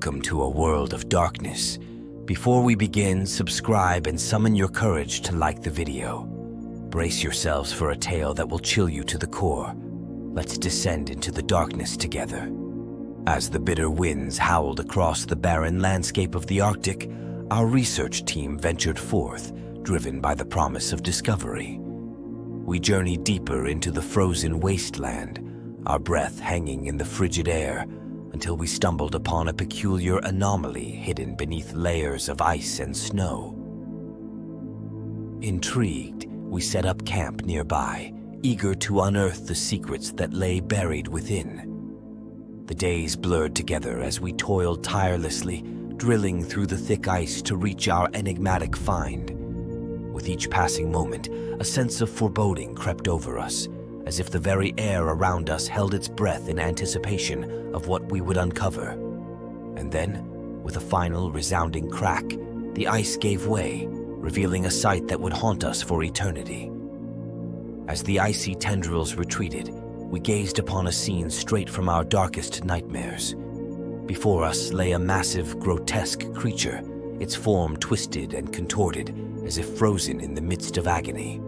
Welcome to a world of darkness. Before we begin, subscribe and summon your courage to like the video. Brace yourselves for a tale that will chill you to the core. Let's descend into the darkness together. As the bitter winds howled across the barren landscape of the Arctic, our research team ventured forth, driven by the promise of discovery. We journeyed deeper into the frozen wasteland, our breath hanging in the frigid air, until we stumbled upon a peculiar anomaly hidden beneath layers of ice and snow. Intrigued, we set up camp nearby, eager to unearth the secrets that lay buried within. The days blurred together as we toiled tirelessly, drilling through the thick ice to reach our enigmatic find. With each passing moment, a sense of foreboding crept over us, as if the very air around us held its breath in anticipation of what we would uncover. And then, with a final resounding crack, the ice gave way, revealing a sight that would haunt us for eternity. As the icy tendrils retreated, we gazed upon a scene straight from our darkest nightmares. Before us lay a massive, grotesque creature, its form twisted and contorted, as if frozen in the midst of agony.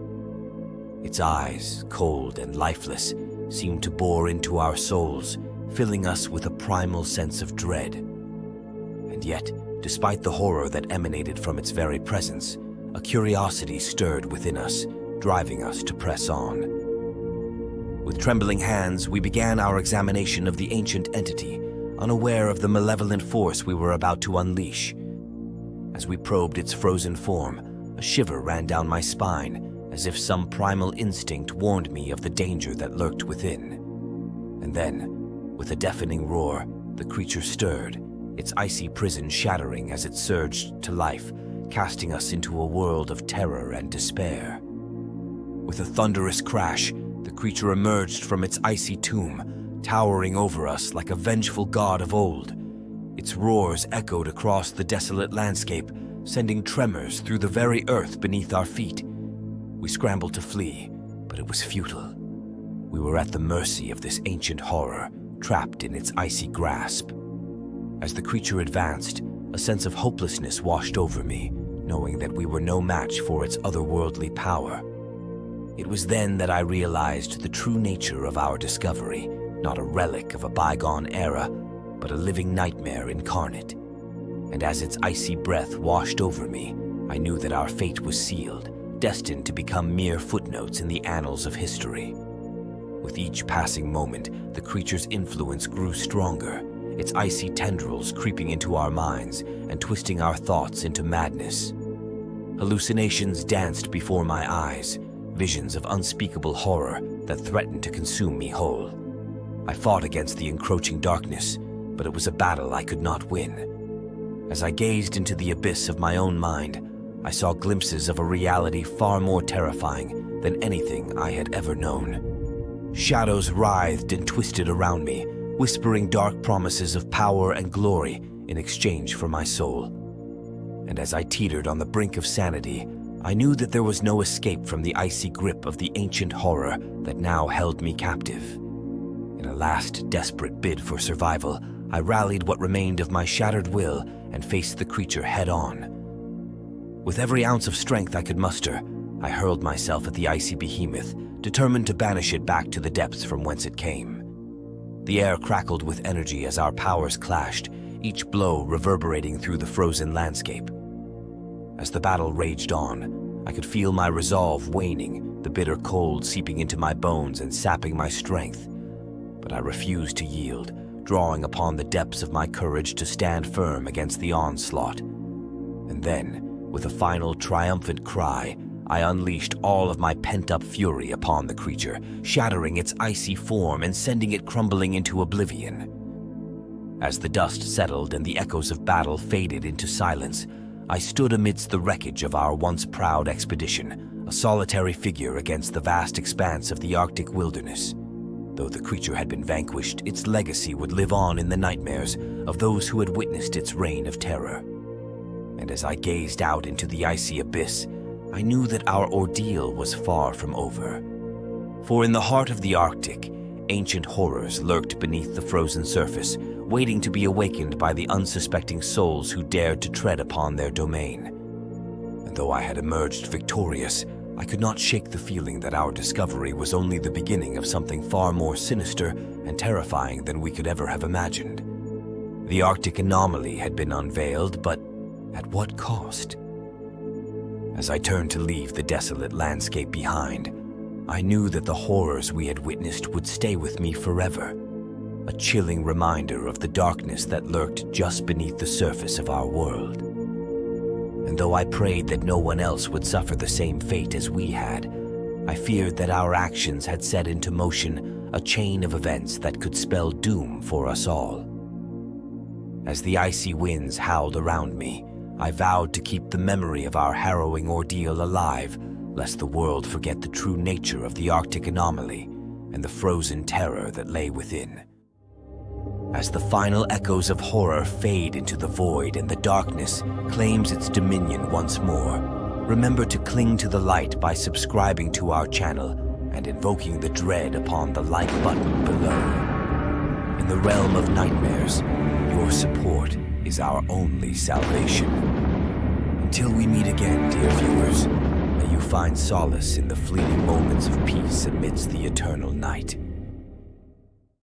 Its eyes, cold and lifeless, seemed to bore into our souls, filling us with a primal sense of dread. And yet, despite the horror that emanated from its very presence, a curiosity stirred within us, driving us to press on. With trembling hands, we began our examination of the ancient entity, unaware of the malevolent force we were about to unleash. As we probed its frozen form, a shiver ran down my spine, as if some primal instinct warned me of the danger that lurked within. And then, with a deafening roar, the creature stirred, its icy prison shattering as it surged to life, casting us into a world of terror and despair. With a thunderous crash, the creature emerged from its icy tomb, towering over us like a vengeful god of old. Its roars echoed across the desolate landscape, sending tremors through the very earth beneath our feet. We scrambled to flee, but it was futile. We were at the mercy of this ancient horror, trapped in its icy grasp. As the creature advanced, a sense of hopelessness washed over me, knowing that we were no match for its otherworldly power. It was then that I realized the true nature of our discovery, not a relic of a bygone era, but a living nightmare incarnate. And as its icy breath washed over me, I knew that our fate was sealed, destined to become mere footnotes in the annals of history. With each passing moment, the creature's influence grew stronger, its icy tendrils creeping into our minds and twisting our thoughts into madness. Hallucinations danced before my eyes, visions of unspeakable horror that threatened to consume me whole. I fought against the encroaching darkness, but it was a battle I could not win. As I gazed into the abyss of my own mind, I saw glimpses of a reality far more terrifying than anything I had ever known. Shadows writhed and twisted around me, whispering dark promises of power and glory in exchange for my soul. And as I teetered on the brink of sanity, I knew that there was no escape from the icy grip of the ancient horror that now held me captive. In a last desperate bid for survival, I rallied what remained of my shattered will and faced the creature head-on. With every ounce of strength I could muster, I hurled myself at the icy behemoth, determined to banish it back to the depths from whence it came. The air crackled with energy as our powers clashed, each blow reverberating through the frozen landscape. As the battle raged on, I could feel my resolve waning, the bitter cold seeping into my bones and sapping my strength. But I refused to yield, drawing upon the depths of my courage to stand firm against the onslaught. And then, with a final triumphant cry, I unleashed all of my pent-up fury upon the creature, shattering its icy form and sending it crumbling into oblivion. As the dust settled and the echoes of battle faded into silence, I stood amidst the wreckage of our once proud expedition, a solitary figure against the vast expanse of the Arctic wilderness. Though the creature had been vanquished, its legacy would live on in the nightmares of those who had witnessed its reign of terror. And as I gazed out into the icy abyss, I knew that our ordeal was far from over. For in the heart of the Arctic, ancient horrors lurked beneath the frozen surface, waiting to be awakened by the unsuspecting souls who dared to tread upon their domain. And though I had emerged victorious, I could not shake the feeling that our discovery was only the beginning of something far more sinister and terrifying than we could ever have imagined. The Arctic anomaly had been unveiled, but at what cost? As I turned to leave the desolate landscape behind, I knew that the horrors we had witnessed would stay with me forever, a chilling reminder of the darkness that lurked just beneath the surface of our world. And though I prayed that no one else would suffer the same fate as we had, I feared that our actions had set into motion a chain of events that could spell doom for us all. As the icy winds howled around me, I vowed to keep the memory of our harrowing ordeal alive, lest the world forget the true nature of the Arctic anomaly and the frozen terror that lay within. As the final echoes of horror fade into the void and the darkness claims its dominion once more, remember to cling to the light by subscribing to our channel and invoking the dread upon the like button below. In the realm of nightmares, your support is our only salvation. Until we meet again, dear viewers, may you find solace in the fleeting moments of peace amidst the eternal night.